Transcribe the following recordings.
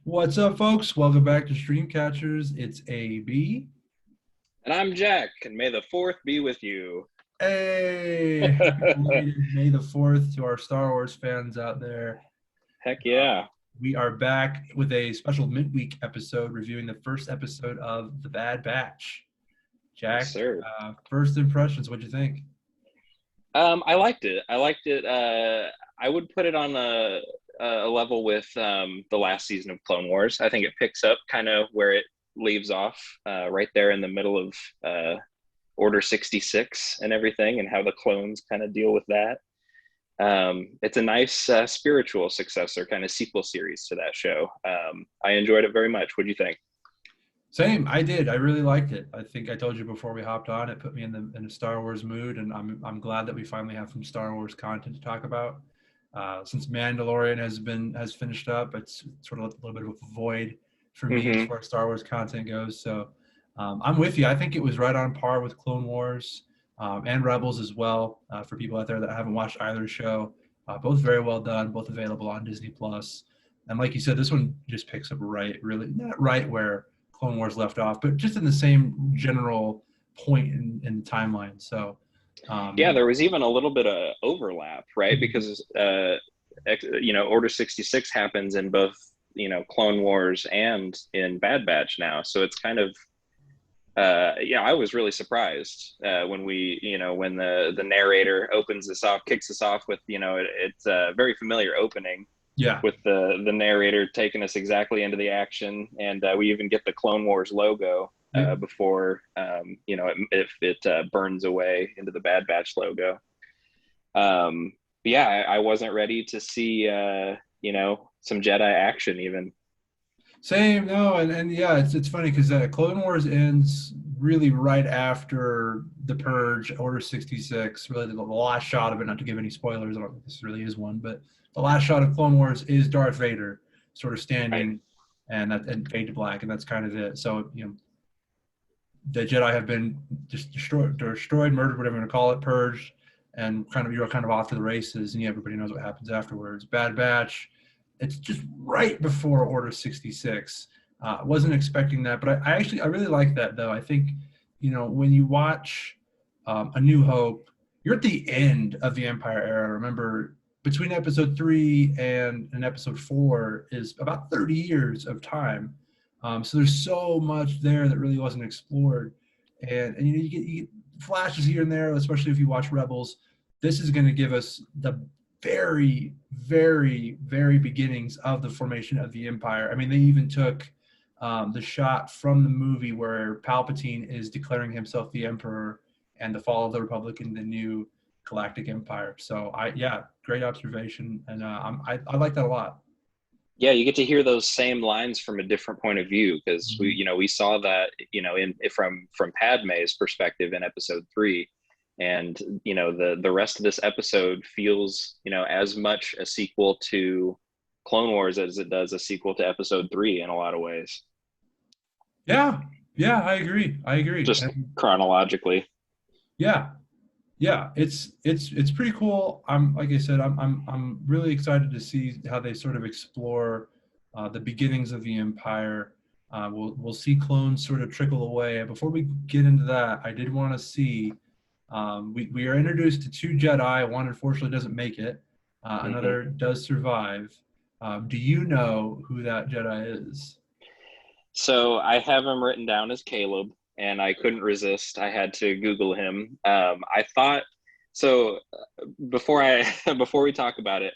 What's up, folks? Welcome back to Stream Catchers. It's AB. And I'm Jack, and may the fourth be with you. Hey, happy belated May the 4th to our Star Wars fans out there. Heck yeah. We are back with a special midweek episode reviewing the first episode of The Bad Batch. Yes, Jack, sir. first impressions, what'd you think? I liked it. I liked it. I would put it on a level with the last season of Clone Wars. I think it picks up kind of where it leaves off, right there in the middle of Order 66 and everything, and how the clones kind of deal with that. It's a nice spiritual successor, kind of sequel series to that show. I enjoyed it very much. What do you think? Same, I did. I really liked it. I think I told you before we hopped on. It put me in a Star Wars mood, and I'm glad that we finally have some Star Wars content to talk about. Since Mandalorian has finished up, it's sort of a little bit of a void for me as far as Star Wars content goes. So I'm with you. I think it was right on par with Clone Wars and Rebels as well. For people out there that haven't watched either show, both very well done, both available on Disney Plus. And like you said, this one just picks up really not right where Clone Wars left off, but just in the same general point in the timeline. So, Yeah, there was even a little bit of overlap, right? Because Order 66 happens in both Clone Wars and in Bad Batch now, so it's kind of I was really surprised when when the narrator opens this off, kicks us off with it's a very familiar opening. yeah, With the narrator taking us exactly into the action, and we even get the Clone Wars logo yeah. before if it burns away into the Bad Batch logo. Yeah, I wasn't ready to see some Jedi action even. Same, no, and yeah, it's funny because Clone Wars ends really right after the Purge, Order 66. Really, the last shot of it. Not to give any spoilers, I don't think this really is one, but the last shot of Clone Wars is Darth Vader, sort of Right. standing and fade to black, and that's kind of it. So the Jedi have been just destroyed, murdered, whatever you want to call it, purged, and you're kind of off to the races, and everybody knows what happens afterwards. Bad Batch, it's just right before Order 66. Wasn't expecting that, but I really like that though. I think when you watch A New Hope, you're at the end of the Empire era. Remember, between Episode 3 and Episode 4 is about 30 years of time. So there's so much there that really wasn't explored, and you get flashes here and there, especially if you watch Rebels. This is going to give us the very, very, very beginnings of the formation of the Empire. I mean, they even took the shot from the movie where Palpatine is declaring himself the Emperor and the fall of the Republic and the new Galactic Empire. So great observation, and I like that a lot. Yeah, you get to hear those same lines from a different point of view, because Mhm. we saw that in from Padme's perspective in Episode 3, and the rest of this episode feels as much a sequel to Clone Wars as it does a sequel to Episode 3 in a lot of ways, Yeah, yeah, I agree. I agree. just And chronologically. yeah, yeah, it's pretty cool. I'm like I said, I'm really excited to see how they sort of explore the beginnings of the Empire. We'll see clones sort of trickle away. Before we get into that, I did want to see we are introduced to two Jedi. One unfortunately doesn't make it. Hmm. Another does survive. Do you know who that Jedi is? So I have him written down as Caleb, and I couldn't resist. I had to Google him. I thought so. Before I before we talk about it,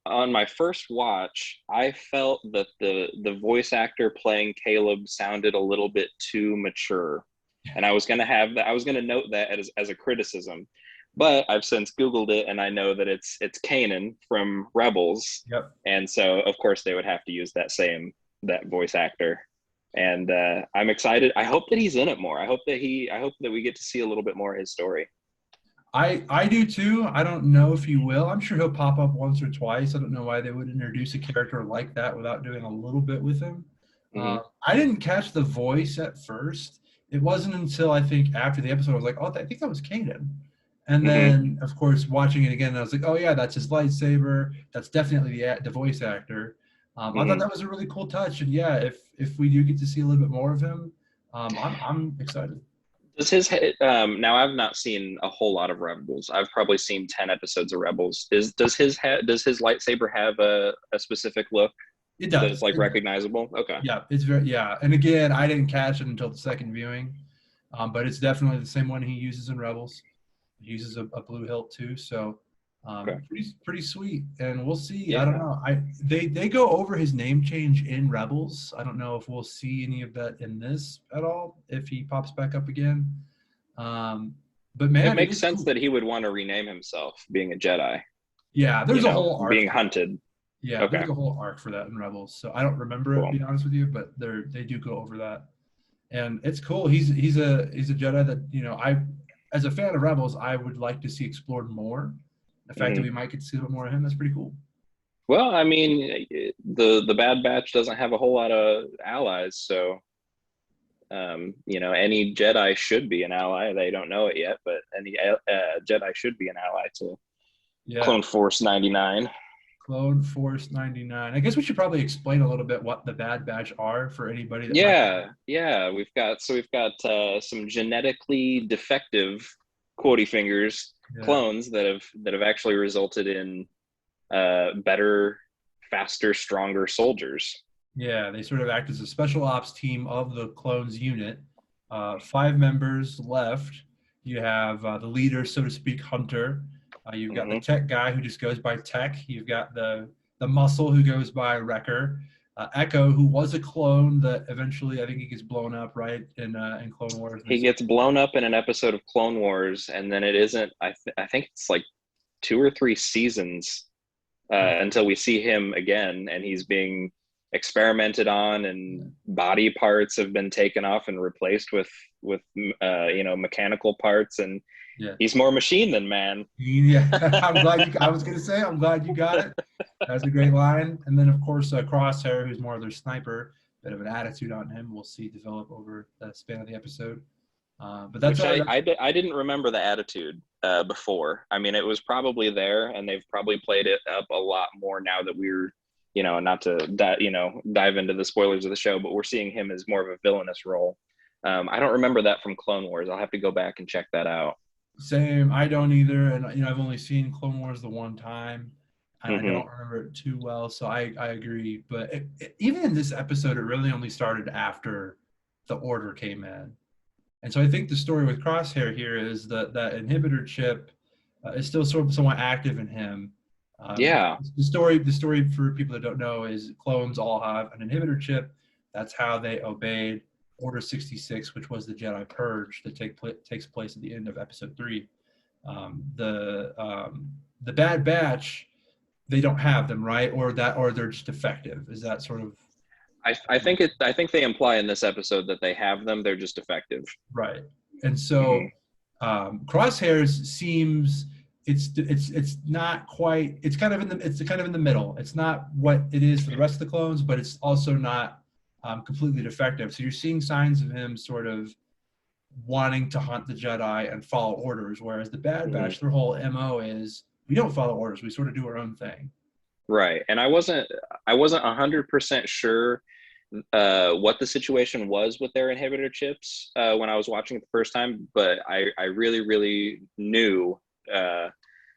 on my first watch, I felt that the voice actor playing Caleb sounded a little bit too mature, and I was gonna have that. I was gonna note that as a criticism, but I've since Googled it, and I know that it's Kanan from Rebels, Yep. and so of course they would have to use that voice actor. And I'm excited. I hope that he's in it more. I hope that we get to see a little bit more of his story. I do too. I don't know if he will. I'm sure he'll pop up once or twice. I don't know why they would introduce a character like that without doing a little bit with him. Hmm. I didn't catch the voice at first. It wasn't until I think after the episode I was like, oh, I think that was Kanan. And Hmm. then, of course, watching it again, I was like, oh yeah, that's his lightsaber. That's definitely the voice actor. I thought that was a really cool touch, and yeah, if we do get to see a little bit more of him, I'm excited. Does his head, now I've not seen a whole lot of Rebels. I've probably seen 10 episodes of Rebels. Does his lightsaber have a specific look It that's does. like recognizable? Okay. Yeah, it's very yeah. And again, I didn't catch it until the second viewing, but it's definitely the same one he uses in Rebels. He uses a blue hilt too, so Okay. pretty sweet. And we'll see. I don't Yeah. know. They go over his name change in Rebels. I don't know if we'll see any of that in this at all if he pops back up again. Um, but It man, it makes is sense cool. that he would want to rename himself being a Jedi, Yeah, there's a whole arc being for that. hunted. Yeah, Okay. there's a whole arc for that in Rebels. So I don't remember it, to Cool. be honest with you, but they do go over that. And it's cool. He's a Jedi that I, as a fan of Rebels, I would like to see explored more. The fact that Hmm. we might get to see a bit more of him, that's pretty cool. Well, I mean, the Bad Batch doesn't have a whole lot of allies, so any Jedi should be an ally. They don't know it yet, but any Jedi should be an ally to Yeah, Clone Force 99. Clone Force 99. I guess we should probably explain a little bit what the Bad Batch are for anybody that might. Yeah. We've got some genetically defective quotey fingers Yeah, clones that have actually resulted in better, faster, stronger soldiers. yeah. They sort of act as a special ops team of the clones unit. 5 members left. You have the leader, so to speak, Hunter. You've got the Hmm. tech guy who just goes by Tech. You've got the muscle who goes by Wrecker. Echo, who was a clone that eventually I think he gets blown up right in Clone Wars. He gets blown up in an episode of Clone Wars, and then it isn't. I think it's like 2 or 3 seasons until we see him again, and he's being experimented on, and body parts have been taken off and replaced with mechanical parts, and Yeah, he's more machine than man. yeah. I'm glad you. I was gonna say I'm glad you got it. That's a great line. And then of course Crosshair, who's more of their sniper. Bit of an attitude on him. We'll see develop over the span of the episode. But that's Which our. I didn't remember the attitude before. I mean, it was probably there, and they've probably played it up a lot more now that we're, not to dive into the spoilers of the show, but we're seeing him as more of a villainous role. I don't remember that from Clone Wars. I'll have to go back and check that out. Same. I don't either, and I've only seen Clone Wars the one time, and I Hmm. don't remember it too well. So I agree. But even in this episode, it really only started after the Order came in, and so I think the story with Crosshair here is that that inhibitor chip is still sort of somewhat active in him. Yeah, The story for people that don't know is clones all have an inhibitor chip. That's how they obeyed Order 66, which was the Jedi Purge that takes place at the end of Episode 3. Um, the um, the Bad Batch, they don't have them, right? Or they're just effective. Is that sort of I think they imply in this episode that they have them. They're just effective. right? And Hmm. so Crosshairs seems it's not quite. It's kind of in the middle. It's not what it is for the rest of the clones, but it's also not completely defective. So you're seeing signs of him sort of wanting to hunt the Jedi and follow orders, whereas the Bad Hmm. Batch, their whole MO is we don't follow orders. We sort of do our own thing. Right, and I wasn't 100% sure what the situation was with their inhibitor chips when I was watching it the first time, but I really, really knew uh,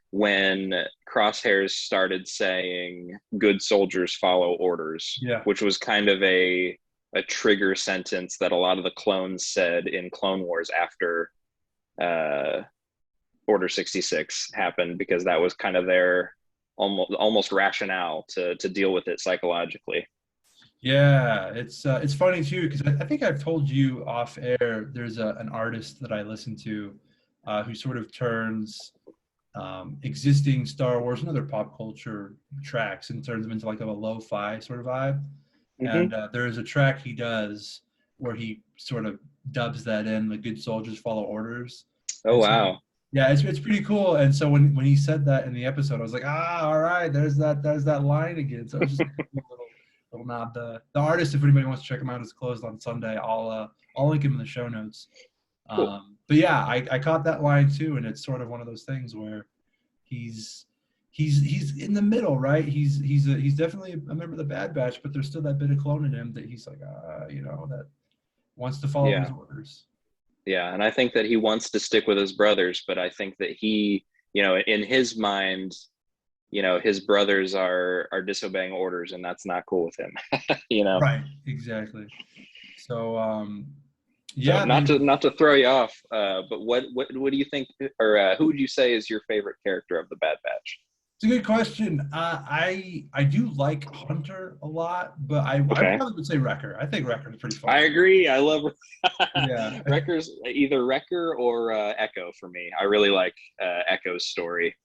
when Crosshairs started saying "good soldiers follow orders," Yeah. which was kind of a trigger sentence that a lot of the clones said in Clone Wars after uh, Order 66 happened, because that was kind of their almost rationale to deal with it psychologically. Yeah, it's funny too because I think I've told you off air. There's an artist that I listen to who sort of turns existing Star Wars and other pop culture tracks and turns them into like a lo-fi sort of vibe. Hmm. And there is a track he does where he sort of dubs that in the "Good Soldiers Follow Orders," Oh and so wow. yeah, it's pretty cool. And so when he said that in the episode, I was like, all right, there's that line again. So it was just a little nod. The artist, if anybody wants to check him out, is closed on Sunday. I'll link him in the show notes. Cool. But yeah, I caught that line too, and it's sort of one of those things where he's he's in the middle, right? He's definitely a member of the Bad Batch, but there's still that bit of clone in him that he's like, that wants to follow his Yeah. orders. Yeah. And I think that he wants to stick with his brothers, but I think that he, in his mind, his brothers are disobeying orders, and that's not cool with him. Right. Exactly. So So yeah, not to throw you off, but what do you think, or who would you say is your favorite character of the Bad Batch? it's a good question. I do like Hunter a lot, but I Okay. probably would say Wrecker. I think Wrecker is pretty fun I too. agree. I love Yeah. Wrecker's either Wrecker or Echo for me. I really like Echo's story.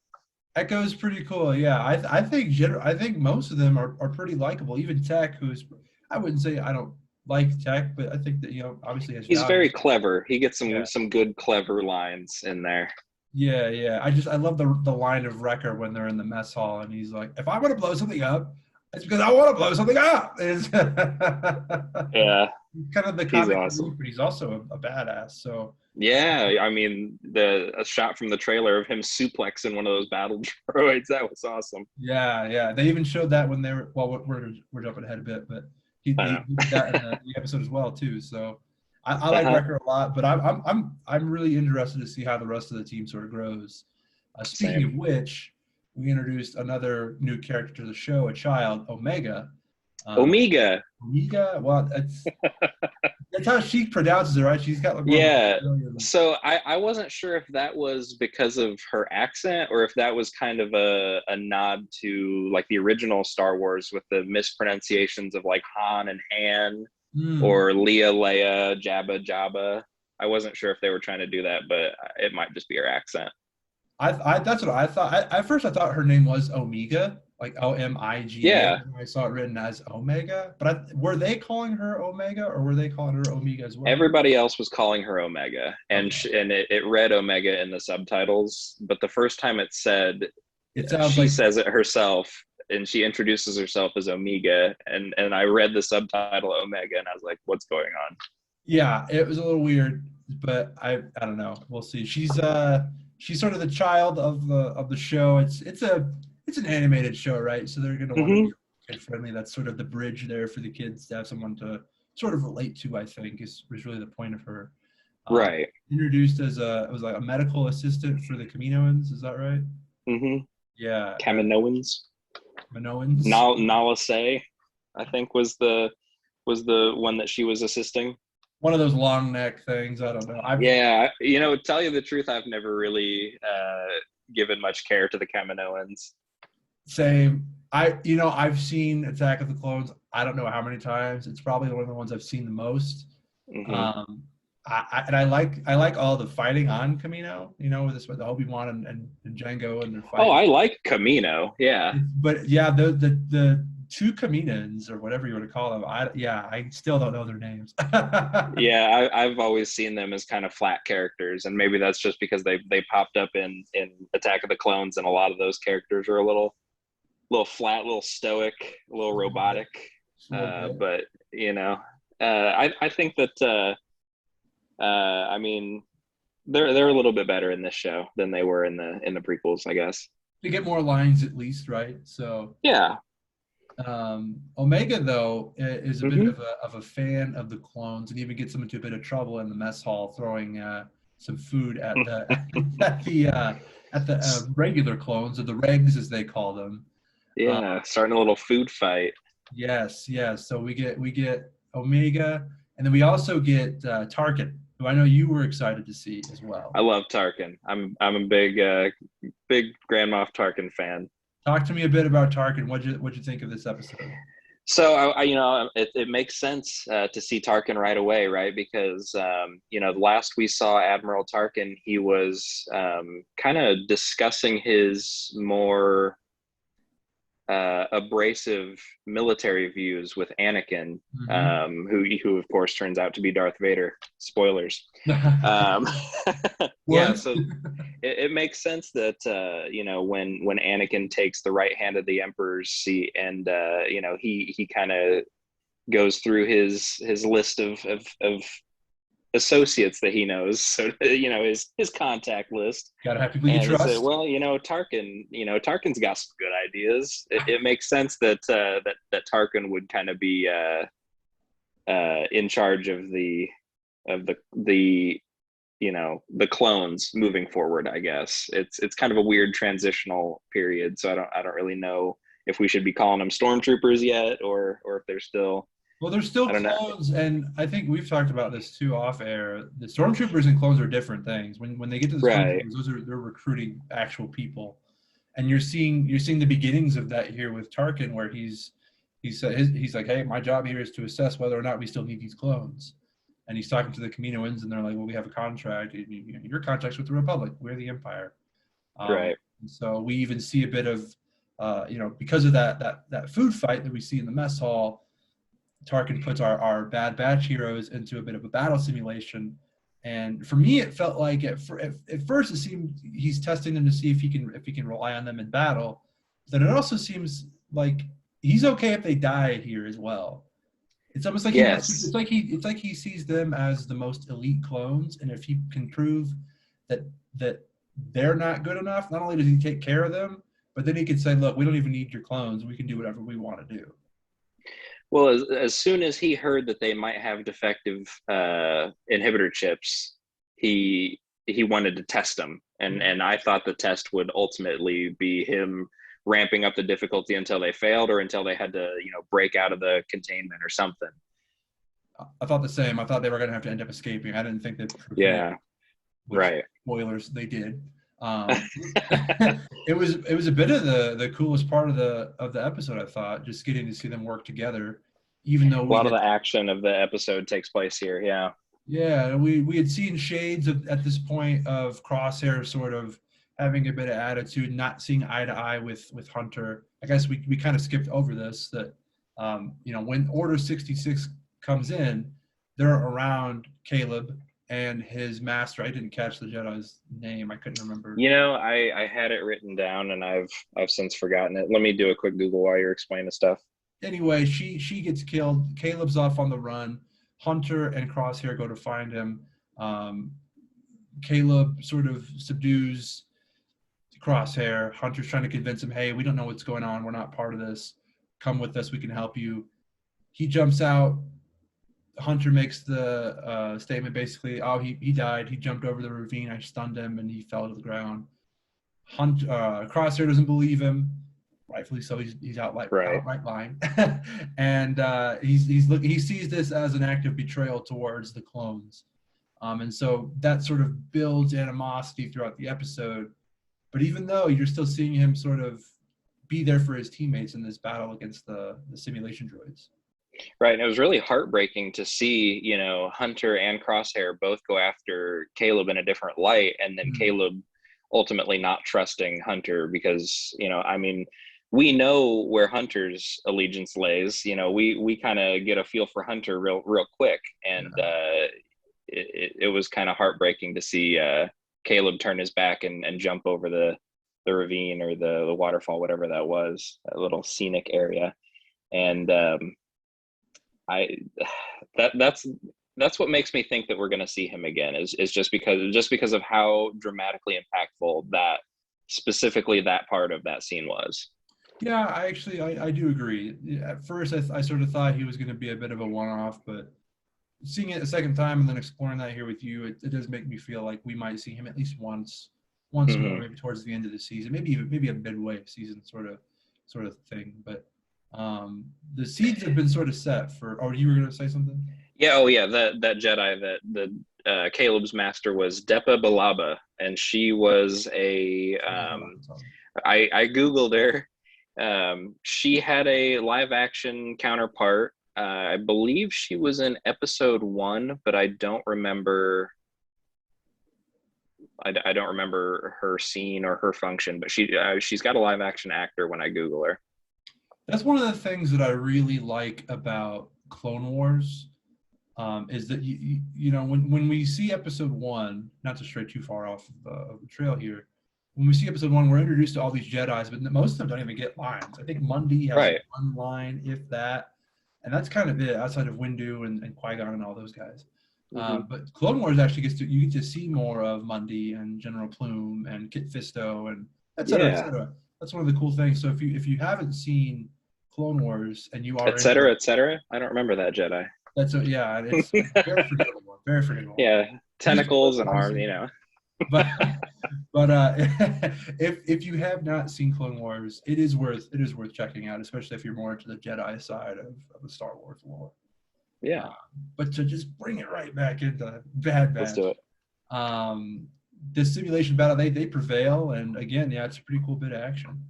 Echo's pretty cool. Yeah, I think most of them are pretty likable. Even Tech, who's I wouldn't say I don't like Tech, but I think that obviously has He's very values. clever. He gets Yeah, some good clever lines in there. yeah, yeah. I love the line of Wrecker when they're in the mess hall and he's like, "If I want to blow something up, it's because I want to blow something up." It's Yeah, kind of the he's comic relief, awesome. but he's also a badass. So Yeah, I mean a shot from the trailer of him suplexing one of those battle droids, that was awesome. yeah, yeah. They even showed that when they were well, we're jumping ahead a bit, but I they know. did that in the episode as well too. So I like Uh-huh. Wrecker a lot, but I'm really interested to see how the rest of the team sort of grows. Speaking Same. of which, we introduced another new character to the show, a child, Omega. Um, Omega. Omega. Well, that's how she pronounces it, right? She's got like more of an Yeah. Australian. So I wasn't sure if that was because of her accent or if that was kind of a nod to like the original Star Wars with the mispronunciations of like Han and Han Hmm. or Leia, Leia, Jabba, Jabba. I wasn't sure if they were trying to do that, but it might just be her accent. That's what I thought. At first, I thought her name was Omega, like Omiga. Yeah. And I saw it written as Omega. But were they calling her Omega or were they calling her Omega as well? Everybody else was calling her Omega, and Okay. it read Omega in the subtitles. But the first time it said, It sounds she like, says it herself, and she introduces herself as Omega, and I read the subtitle Omega, and I was like, "What's going on?" yeah, it was a little weird, but I don't know. We'll see. She's sort of the child of the show. It's an animated show, right? So they're gonna want to Hmm. be kid friendly. That's sort of the bridge there for the kids to have someone to sort of relate to. I think is really the point of her. Um, Right. Introduced as it was like a medical assistant for the Kaminoans. Is that right? Hmm. Yeah, Kaminoans. Minoans. Nala Say, I think was the one that she was assisting. One of those long neck things. I don't know. Yeah, tell you the truth, I've never really given much care to the Kaminoans. Same. I've seen Attack of the Clones. I don't know how many times. It's probably one of the ones I've seen the most. Hmm. Um, and I like all the fighting on Camino. With the Obi-Wan and Django and their Oh, fighting. I like Camino. Yeah. But yeah, the two Caminans or whatever you want to call them. I still don't know their names. Yeah, I've always seen them as kind of flat characters, and maybe that's just because they popped up in Attack of the Clones, and a lot of those characters are a little flat, a little stoic, a little robotic. Just a little bit. But I think that I mean they're a little bit better in this show than they were in the prequels, I guess. They get more lines at least, right? So Yeah. Omega though is a bit Hmm. of a fan of the clones and even gets them into a bit of trouble in the mess hall, throwing some food at the at the regular clones or the regs as they call them. Uh, Yeah, starting a little food fight. yes, yes. So we get Omega, and then we also get Tarkin, who I know you were excited to see as well. I love Tarkin. I'm a big Grand Moff Tarkin fan. Talk to me a bit about Tarkin. What'd you think of this episode? So it makes sense to see Tarkin right away, right? Because the last we saw Admiral Tarkin, he was kind of discussing his more abrasive military views with Anakin, Hmm. who of course turns out to be Darth Vader. Spoilers. Um, yeah, What? so it makes sense that when Anakin takes the right hand of the Emperor's seat, and he kind of goes through his list of associates that he knows, so his contact list. Gotta have people you And they said, trust. well, Tarkin's got some good ideas. It makes sense that Tarkin would kind of be in charge of the the clones moving forward. I guess it's kind of a weird transitional period, so I don't really know if we should be calling them stormtroopers yet, or if they're still. Well, they're still I don't know. clones, and I think we've talked about this too off air. The stormtroopers and clones are different things. When they get to the Right. stormtroopers, they're recruiting actual people, and you're seeing the beginnings of that here with Tarkin, where he's like, hey, my job here is to assess whether or not we still need these clones, and he's talking to the Kaminoans, and they're like, well, we have a contract. Your contract's with the Republic. We're the Empire. Right. So we even see a bit of, because of that food fight that we see in the mess hall. Tarkin puts our Bad Batch heroes into a bit of a battle simulation, and for me, it felt like at first it seemed he's testing them to see if he can rely on them in battle. Then it also seems like he's okay if they die here as well. It's almost like Yes. it's like he sees them as the most elite clones, and if he can prove that they're not good enough, not only does he take care of them, but then he can say, look, we don't even need your clones. We can do whatever we want to do. Well, as soon as he heard that they might have defective inhibitor chips, he wanted to test them, and I thought the test would ultimately be him ramping up the difficulty until they failed, or until they had to break out of the containment or something. I thought the same. I thought they were going to have to end up escaping. I didn't think that. Yeah. Right. Spoilers, they did. It was a bit of the coolest part of the episode, I thought, just getting to see them work together, even though a lot of the action of the episode takes place here. Yeah, we had seen shades at this point of Crosshair sort of having a bit of attitude, not seeing eye to eye with Hunter. I guess we kind of skipped over this, that when Order 66 comes in, they're around Caleb and his master. I didn't catch the Jedi's name. I couldn't remember. I had it written down, and I've since forgotten it. Let me do a quick Google while you're explaining stuff. Anyway, she gets killed. Caleb's off on the run. Hunter and Crosshair go to find him. Caleb sort of subdues Crosshair. Hunter's trying to convince him, hey, we don't know what's going on. We're not part of this. Come with us. We can help you. He jumps out. Hunter makes the statement basically, oh, he died. He jumped over the ravine. I stunned him, and he fell to the ground. Crosshair doesn't believe him. Rightfully so. He's outright lying. And he sees this as an act of betrayal towards the clones. And so that sort of builds animosity throughout the episode. But even though you're still seeing him sort of be there for his teammates in this battle against the simulation droids. Right. And it was really heartbreaking to see, Hunter and Crosshair both go after Caleb in a different light, and then Caleb ultimately not trusting Hunter because, we know where Hunter's allegiance lays. We kind of get a feel for Hunter real quick, and it was kind of heartbreaking to see Caleb turn his back and jump over the ravine or the waterfall, whatever that was, that little scenic area. And that's what makes me think that we're going to see him again is just because of how dramatically impactful that specifically that part of that scene was. Yeah, I do agree. At first, I sort of thought he was going to be a bit of a one-off, but seeing it a second time and then exploring that here with you, it does make me feel like we might see him at least once more, maybe towards the end of the season, maybe a midway season sort of thing. But the seeds have been sort of set for. Oh, you were going to say something? Yeah. Oh, yeah. That Jedi that Caleb's master was Depa Billaba, and she was a. I googled her. She had a live action counterpart. I believe she was in episode 1, but I don't remember. I don't remember her scene or her function, but she's got a live action actor when I Google her. That's one of the things that I really like about Clone Wars, is that when we see episode 1, not to stray too far off of the trail here. When we see episode 1, we're introduced to all these Jedis, but most of them don't even get lines. I think Mundi has one line, if that, and that's kind of it, outside of Windu and Qui-Gon and all those guys. Mm-hmm. But Clone Wars actually you get to see more of Mundi and General Plume and Kit Fisto and et cetera, et Yeah, cetera. That's one of the cool things. So if you haven't seen Clone Wars and you are et into cetera, et cetera. I don't remember that Jedi. yeah, it's a very forgettable one, very forgettable one. Yeah, Used to tentacles and arms, obviously, you know. but if you have not seen Clone Wars, it is worth checking out, especially if you're more into the Jedi side of the Star Wars lore. Yeah, Uh, but to just bring it right back into Bad let's do Batch, it. this simulation battle they prevail, and again, yeah, it's a pretty cool bit of action.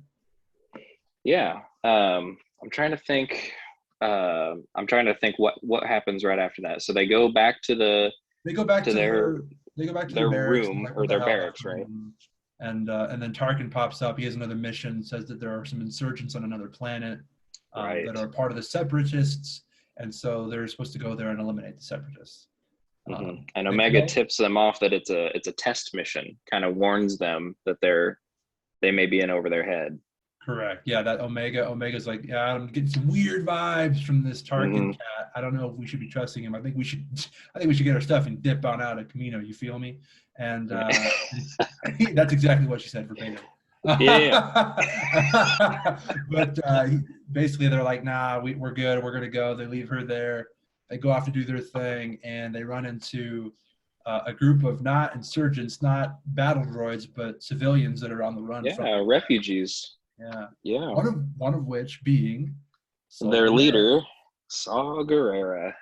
Yeah, I'm trying to think. I'm trying to think what happens right after that. So they go back to They go back to to their their barracks. And room, like, or what the their hell barracks, right? happened? And then Tarkin pops up. He has another mission. Says that there are some insurgents on another planet Right. that are part of the Separatists, and so they're supposed to go there and eliminate the Separatists. And They Omega fail. tips them off that it's a test mission. Kind of warns them that they may be in over their head. Correct. Yeah, that Omega's like, yeah, I'm getting some weird vibes from this Tarkin cat. I don't know if we should be trusting him. I think we should get our stuff and dip on out of Camino. You feel me? And that's exactly what she said verbatim. Yeah. But basically, they're like, nah, we're good. We're gonna go. They leave her there. They go off to do their thing, and they run into a group of not insurgents, not battle droids, but civilians that are on the run from. Yeah, refugees. Yeah. Yeah. One of which being Saul Their Guerrera. leader, Saw Guerrera.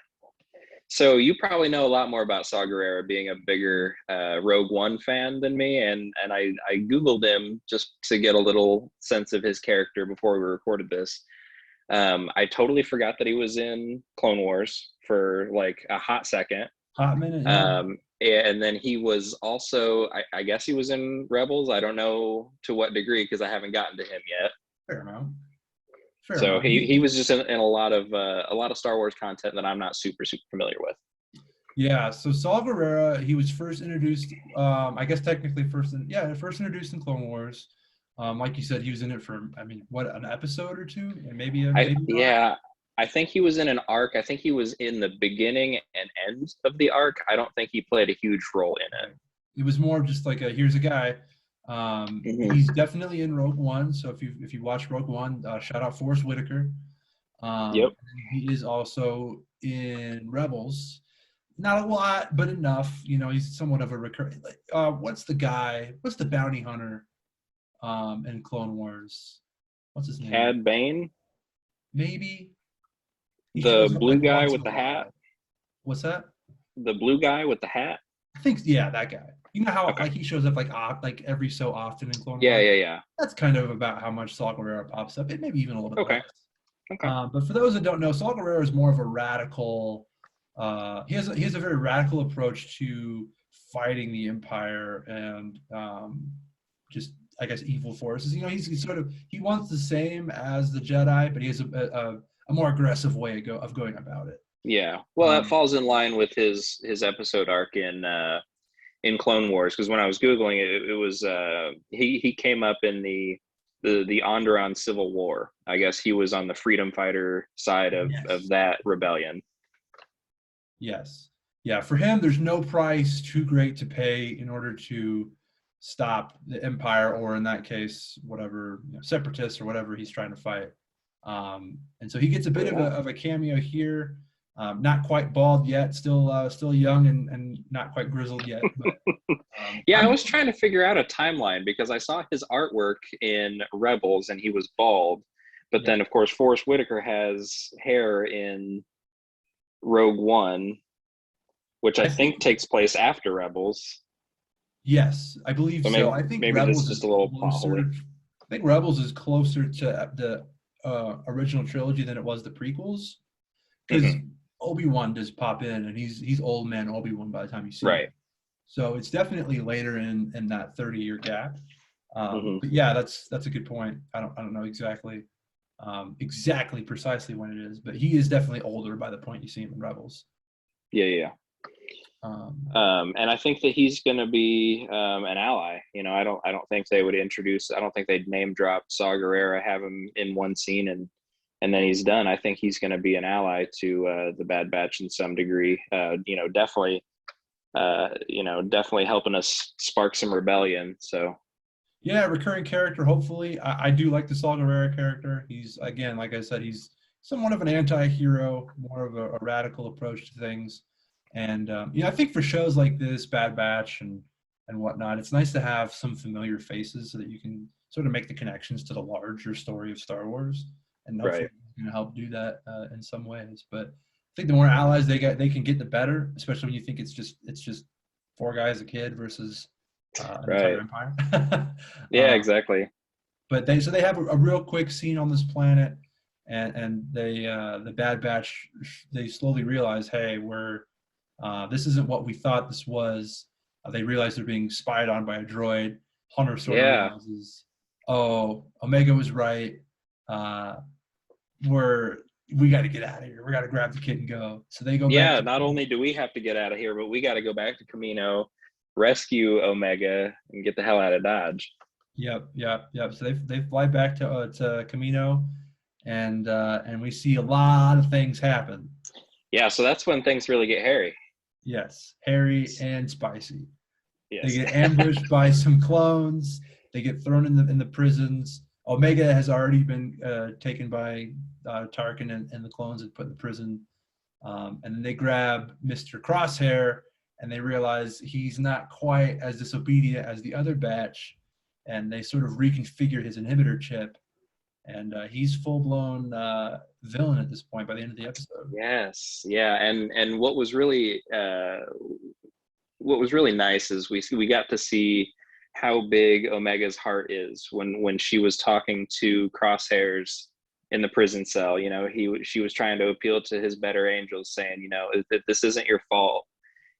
So you probably know a lot more about Saw Gerrera, being a bigger Rogue One fan than me, and I Googled him just to get a little sense of his character before we recorded this. I totally forgot that he was in Clone Wars for like a hot second. Hot minute, yeah. And then he was also, I guess he was in Rebels. I don't know to what degree because I haven't gotten to him yet. Fair amount. Fair So amount. he was just in a lot of Star Wars content that I'm not super familiar with. Yeah, so Saul Guerrera, he was first introduced, I guess technically first introduced in Clone Wars. Like you said, he was in it for, I mean, what, an episode or two, and maybe yeah, I think he was in an arc. I think he was in the beginning and end of the arc. I don't think he played a huge role in it. It was more of just like here's a guy. He's definitely in Rogue One. So if you watch Rogue One, shout out Forrest Whitaker. Yep. He is also in Rebels. Not a lot, but enough. You know, he's somewhat of a recurring. What's the bounty hunter in Clone Wars? What's his name? Cad Bane? Maybe. The blue guy with the hat? What's that? The blue guy with the hat? I think, yeah, that guy. You know how like he shows up like every so often in Clone Wars? Yeah. That's kind of about how much Saw Gerrera pops up. It maybe even a little bit less. Okay. But for those that don't know, Saw Gerrera is more of a radical. He has a very radical approach to fighting the Empire and just, I guess, evil forces. You know, he's sort of, he wants the same as the Jedi, but he has a more aggressive way of going about it. Yeah, well, that falls in line with his episode arc in Clone Wars, because when I was googling it, it was he came up in the Onderon Civil War. I guess he was on the freedom fighter side of that rebellion. Yes. Yeah, for him, there's no price too great to pay in order to stop the Empire, or in that case, whatever, separatists or whatever he's trying to fight. And so he gets a bit of a cameo here. Not quite bald yet, still young and not quite grizzled yet. But, yeah, I was trying to figure out a timeline because I saw his artwork in Rebels and he was bald, but then of course Forrest Whitaker has hair in Rogue One, which I think takes place after Rebels. Yes, I believe so. I think maybe Rebels this is just a little closer. I think Rebels is closer to the original trilogy than it was the prequels, because Obi-Wan does pop in, and he's old man Obi-Wan by the time you see him. So it's definitely later in that 30-year gap. But yeah, that's a good point. I don't know exactly precisely when it is, but he is definitely older by the point you see him in Rebels. Yeah. And I think that he's going to be an ally. You know, I don't think they would introduce. I don't think they'd name drop Saw Gerrera, have him in one scene, and then he's done. I think he's going to be an ally to the Bad Batch in some degree. You know, definitely definitely helping us spark some rebellion. So Yeah, recurring character. Hopefully, I do like the Saw Guerrera character. He's, again, like I said, he's somewhat of an anti-hero, more of a radical approach to things. And I think for shows like this, Bad Batch and whatnot, it's nice to have some familiar faces so that you can sort of make the connections to the larger story of Star Wars. And hopefully, right, it's going to help do that in some ways. But I think the more allies they can get, the better. Especially when you think it's just four guys, a kid versus an entire right, empire. yeah, uh, exactly, but they have a real quick scene on this planet, and they the Bad Batch, they slowly realize, hey, we're this isn't what we thought this was. They realize they're being spied on by a droid. Hunter sort of yeah. realizes, oh, Omega was right. Uh, we got to get out of here. We got to grab the kid and go. So they go back Yeah, to. not only do we have to get out of here, but we got to go back to Camino, rescue Omega, and get the hell out of Dodge. Yep. So they fly back to Camino, and we see a lot of things happen. Yeah, so that's when things really get hairy. Yes, hairy and spicy. They Yes. get ambushed by some clones. They get thrown in the prisons. Omega has already been taken by Tarkin and the clones and put in the prison. And then they grab Mr. Crosshair, and they realize he's not quite as disobedient as the other batch. And they sort of reconfigure his inhibitor chip. And he's full-blown villain at this point by the end of the episode. Yes. Yeah. And what was really nice is we got to see how big Omega's heart is when she was talking to Crosshairs in the prison cell. She was trying to appeal to his better angels, saying, that this isn't your fault.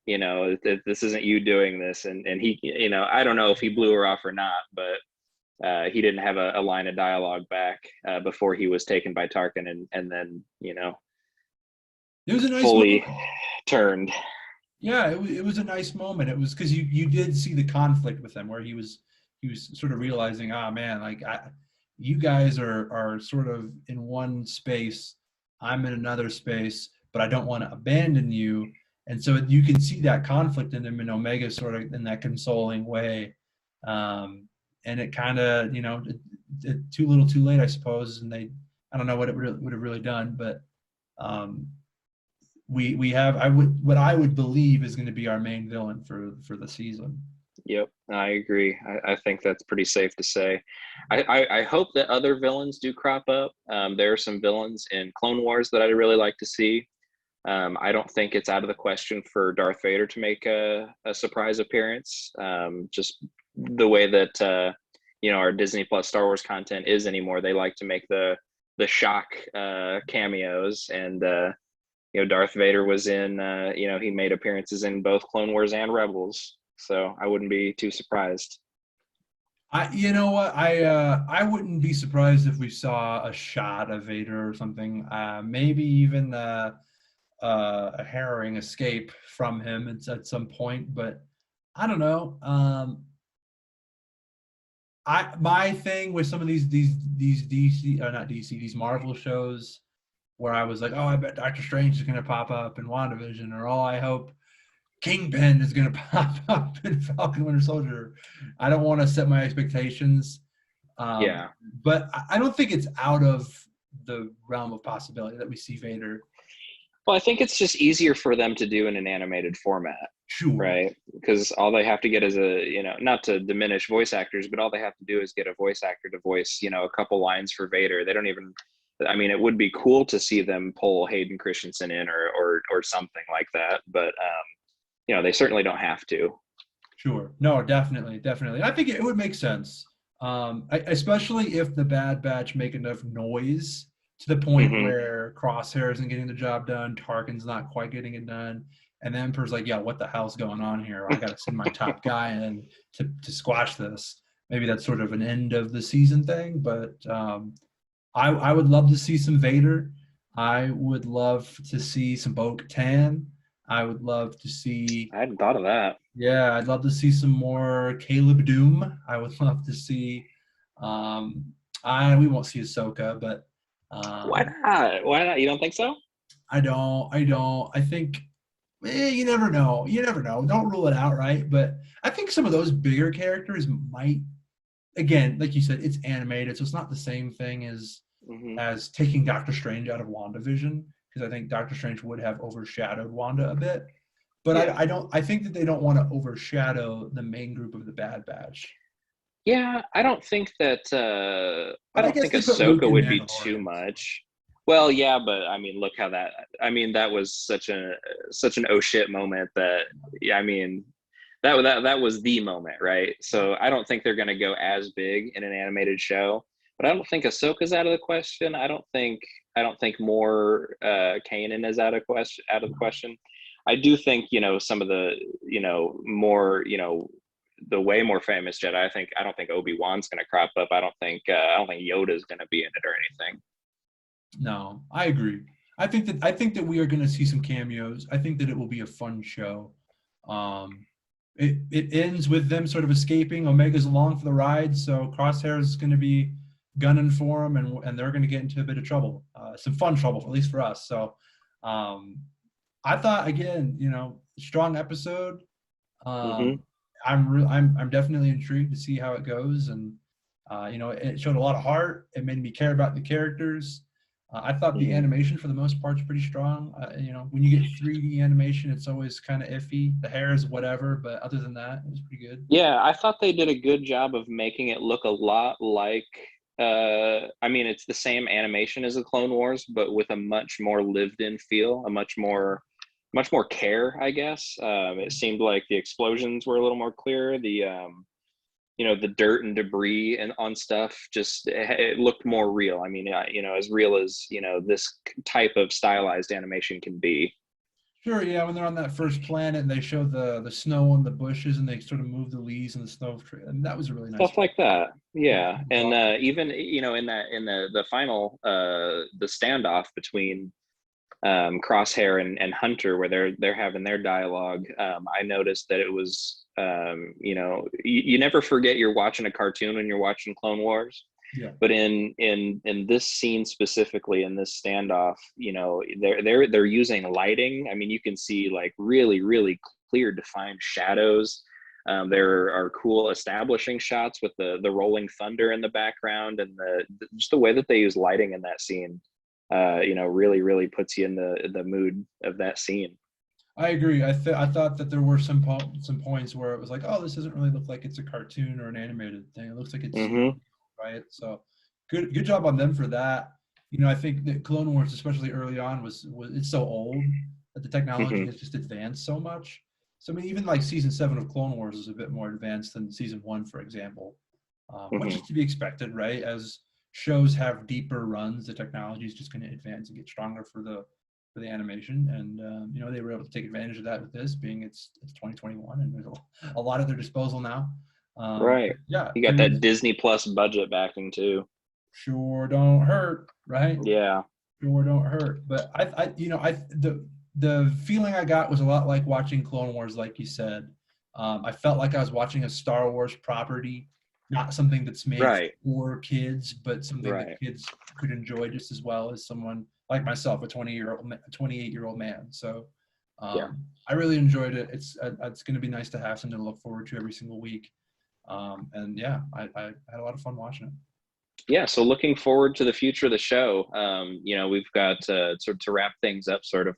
That this isn't you doing this, and he, I don't know if he blew her off or not, but he didn't have a line of dialogue back before he was taken by Tarkin, and then It was a nice fully moment. turned. Yeah, it was a nice moment. It was because you did see the conflict with him, where he was sort of realizing, ah, man, like you guys are sort of in one space, I'm in another space, but I don't want to abandon you. And so you can see that conflict in him, and Omega sort of in that consoling way. And it kind of, too little, too late, I suppose. And I don't know what it would have really done, but um, we have what I would believe is going to be our main villain for the season. Yep, I agree. I think that's pretty safe to say. I hope that other villains do crop up. There are some villains in Clone Wars that I'd really like to see. I don't think it's out of the question for Darth Vader to make a surprise appearance. Just the way that our Disney Plus Star Wars content is anymore. They like to make the shock cameos, and Darth Vader was in. He made appearances in both Clone Wars and Rebels, so I wouldn't be too surprised. You know what, I wouldn't be surprised if we saw a shot of Vader or something. Maybe even a harrowing escape from him at some point, but I don't know. My thing with some of these DC, or not DC, these Marvel shows, where I was like, oh, I bet Doctor Strange is going to pop up in WandaVision, or oh, I hope Kingpin is going to pop up in Falcon Winter Soldier. I don't want to set my expectations, Yeah. but I don't think it's out of the realm of possibility that we see Vader. Well, I think it's just easier for them to do in an animated format, Sure. right? Because all they have to get is not to diminish voice actors, but all they have to do is get a voice actor to voice, a couple lines for Vader. They don't even, I mean, it would be cool to see them pull Hayden Christensen in or something like that, but they certainly don't have to. Sure. No, definitely. I think it would make sense, especially if the Bad Batch make enough noise to the point Mm-hmm. where Crosshair isn't getting the job done, Tarkin's not quite getting it done, and the Emperor's like, yeah, what the hell's going on here? I got to send my top guy in to squash this. Maybe that's sort of an end of the season thing, but I would love to see some Vader. I would love to see some Bo-Katan. I would love to see. I hadn't thought of that. Yeah, I'd love to see some more Caleb Dume. I would love to see. We won't see Ahsoka, but Why not? Why not? You don't think so? I don't. I think You never know. You never know. Don't rule it out, right? But I think some of those bigger characters might, again, like you said, it's animated, so it's not the same thing Hmm. as taking Doctor Strange out of WandaVision, because I think Doctor Strange would have overshadowed Wanda a bit. But Yeah. I don't. I think that they don't want to overshadow the main group of the Bad Batch. Yeah, I don't think that I But I don't guess think they put Luke Ahsoka in would be too Mandalorian. much. Well, yeah, but I mean, look how that. I mean, that was such an oh shit moment that. Yeah, I mean, that was the moment, right? So I don't think they're going to go as big in an animated show, but I don't think Ahsoka's out of the question. I don't think more Kanan is out of the question. I do think some of the more the way more famous Jedi. I don't think Obi-Wan's going to crop up. I don't think Yoda's going to be in it or anything. No, I agree. I think that we are going to see some cameos. I think that it will be a fun show. Um, it ends with them sort of escaping. Omega's along for the ride, so Crosshair is going to be gunning for them, and they're going to get into a bit of trouble, some fun trouble, at least for us. So, um, I thought again, strong episode. Hmm. Um, I'm definitely intrigued to see how it goes, and it showed a lot of heart. It made me care about the characters. I thought the Hmm. animation for the most part is pretty strong. When you get 3D animation, it's always kind of iffy. The hair is whatever, but other than that, it was pretty good. Yeah, I thought they did a good job of making it look a lot like. I mean, it's the same animation as the Clone Wars, but with a much more lived-in feel, much more care, I guess. It seemed like the explosions were a little more clear. The dirt and debris and on stuff just it looked more real. I mean, as real as this type of stylized animation can be. Sure, yeah. When they're on that first planet and they show the snow on the bushes and they sort of move the leaves and the snow, and that was a really nice. Stuff like that, Yeah, yeah. it was And awesome. even in the final the standoff between Crosshair and Hunter, where they're having their dialogue, I noticed that it was you never forget you're watching a cartoon when you're watching Clone Wars. Yeah. But in this scene specifically, in this standoff, they're using lighting. I mean, you can see like really really clear defined shadows. There are cool establishing shots with the rolling thunder in the background, and just the way that they use lighting in that scene really really puts you in the mood of that scene. I agree. I thought that there were some points where it was like, oh, this doesn't really look like it's a cartoon or an animated thing. It looks like it's Hmm. right. So good job on them for that. I think that Clone Wars, especially early on, was it's so old that the technology Hmm. has just advanced so much. So I mean, even like season 7 of Clone Wars is a bit more advanced than season 1, for example, which Hmm. is to be expected, right? As shows have deeper runs, the technology is just going to advance and get stronger for the animation, and they were able to take advantage of that with this being it's 2021 and there's a lot at their disposal now. Right. Yeah, You got that Disney Plus budget backing too. sure don't hurt, right? Yeah. Sure don't hurt. But the feeling I got was a lot like watching Clone Wars, like you said. I felt like I was watching a Star Wars property, not something that's made Right. for kids, but something that Right. kids could enjoy just as well as someone like myself, a 28-year-old man. So Yeah. I really enjoyed it. It's going to be nice to have something to look forward to every single week. And yeah, I had a lot of fun watching it. Yeah, so looking forward to the future of the show. We've got to wrap things up, sort of.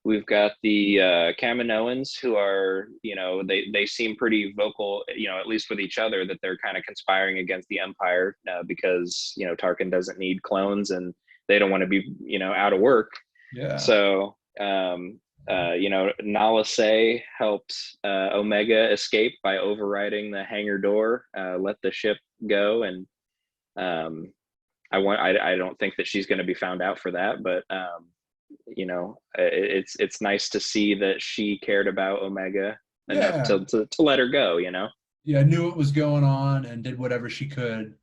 We've got the Kaminoans who are, they seem pretty vocal, at least with each other, that they're kind of conspiring against the Empire because Tarkin doesn't need clones and they don't want to be out of work. Yeah. So Nala Se helped Omega escape by overriding the hangar door, let the ship go, and um, I don't think that she's going to be found out for that, but it's nice to see that she cared about Omega enough Yeah. to let her go. Yeah, knew what was going on and did whatever she could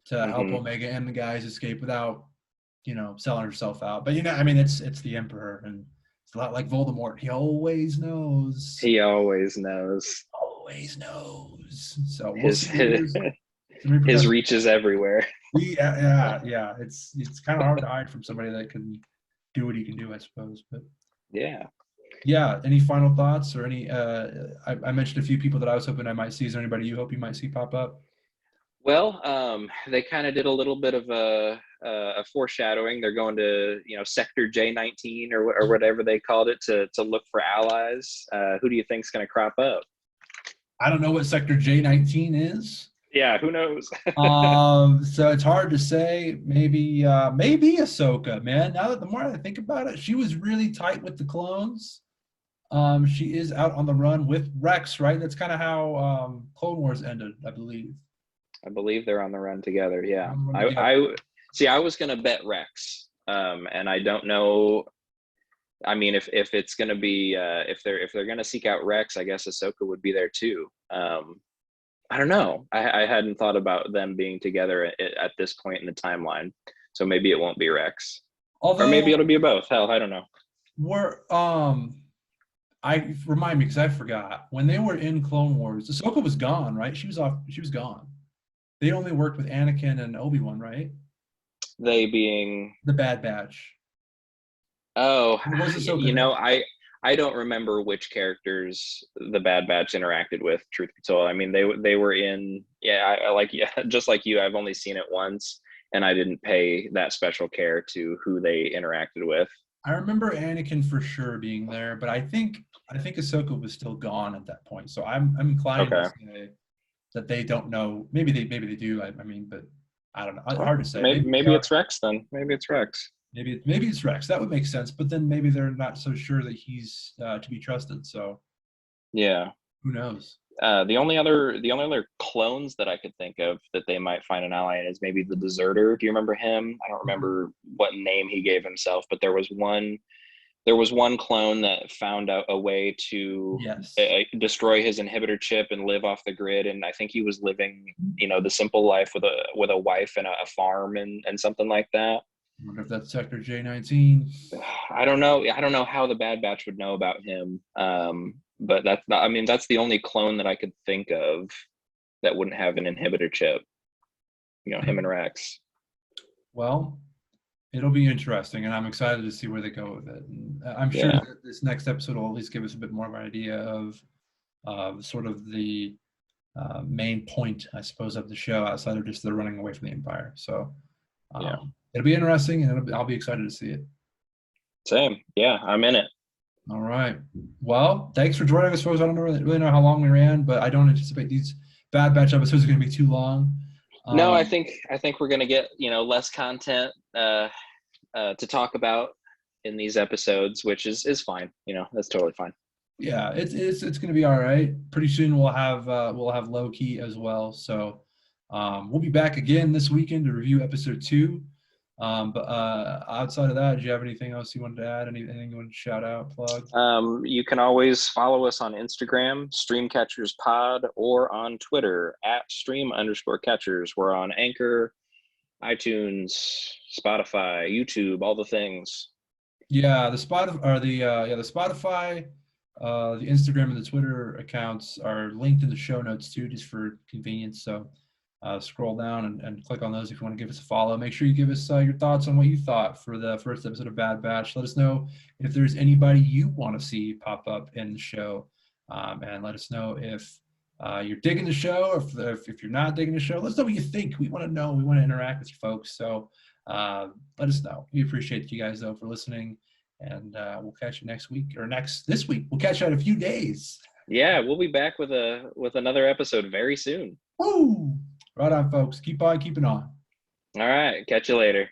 to help Hmm. Omega and the guys escape without, selling herself out. But I mean, it's the Emperor, and it's a lot like Voldemort. He always knows, He always knows always knows. So we'll his see. Maybe there's some his repercussions. reach is everywhere. Yeah, yeah, yeah. It's kind of hard to hide from somebody that can do what he can do, I suppose. But Yeah. Yeah. Any final thoughts or any? I mentioned a few people that I was hoping I might see. Is there anybody you hope you might see pop up? Well, they kind of did a little bit of a foreshadowing. They're going to, Sector J19 or whatever they called it to look for allies. Who do you think's going to crop up? I don't know what Sector J19 is. Yeah, who knows? So it's hard to say. Maybe Ahsoka, man. Now that the more I think about it, she was really tight with the clones. She is out on the run with Rex, right? That's kind of how Clone Wars ended, I believe. I believe they're on the run together. Yeah, On the run together. I see. I was gonna bet Rex, and I don't know. I mean, if it's gonna be if they're gonna seek out Rex, I guess Ahsoka would be there too. I don't know. I hadn't thought about them being together at this point in the timeline, so maybe it won't be Rex, or maybe Although it'll be both. Hell, I don't know. we're I remind me because I forgot when they were in Clone Wars, Ahsoka was gone, right? She was off. She was gone. They only worked with Anakin and Obi-Wan, right? They being The Bad Batch. Oh, Or was Ahsoka you there? know, I don't remember which characters the Bad Batch interacted with. Truth be told, I mean they were in I like yeah just like you. I've only seen it once, and I didn't pay that special care to who they interacted with. I remember Anakin for sure being there, but I think Ahsoka was still gone at that point. So I'm inclined to Okay, say that they don't know. Maybe they do. I mean, but I don't know. Hard to say. maybe Maybe they maybe are. it's Rex then. Maybe it's Rex. Maybe it's Rex. That would make sense. But then maybe they're not so sure that he's to be trusted. So Yeah. who knows? The only other clones that I could think of that they might find an ally in is maybe the Deserter. Do you remember him? I don't remember what name he gave himself, but there was one clone that found out a way to Yes. destroy his inhibitor chip and live off the grid. And I think he was living, the simple life with a wife and a farm and something like that. I wonder if that's Sector J19. I don't know how the Bad Batch would know about him. But I mean, that's the only clone that I could think of that wouldn't have an inhibitor chip. Him and Rex. Well, it'll be interesting, and I'm excited to see where they go with it. And I'm sure Yeah. that this next episode will at least give us a bit more of an idea of sort of the main point, I suppose, of the show outside of just the running away from the Empire. So Yeah. it'll be interesting, and I'll be excited to see it. Same. Yeah, I'm in it. All right. Well, thanks for joining us, folks. I don't really know how long we ran, but I don't anticipate these Bad Batch episodes are going to be too long. No, I think we're gonna get less content to talk about in these episodes, which is fine. That's totally fine. Yeah, it's going to be all right. Pretty soon we'll have low key as well. So we'll be back again this weekend to review episode 2. But outside of that, do you have anything else you wanted to add? Anything you want to shout out, plug? You can always follow us on Instagram, StreamCatchersPod, or on Twitter @stream_catchers. We're on Anchor, iTunes, Spotify, YouTube, all the things. Yeah, the Spotify, the Instagram and the Twitter accounts are linked in the show notes too, just for convenience. So scroll down and click on those if you want to give us a follow. Make sure you give us your thoughts on what you thought for the first episode of Bad Batch. Let us know if there's anybody you want to see pop up in the show, and let us know if you're digging the show, or if you're not digging the show. Let us know what you think. We want to know. We want to interact with you folks. So let us know. We appreciate you guys though for listening, and we'll catch you next week or this week. We'll catch you in a few days. Yeah, we'll be back with another episode very soon. Woo! Right on, folks. Keep on keeping on. All right, catch you later.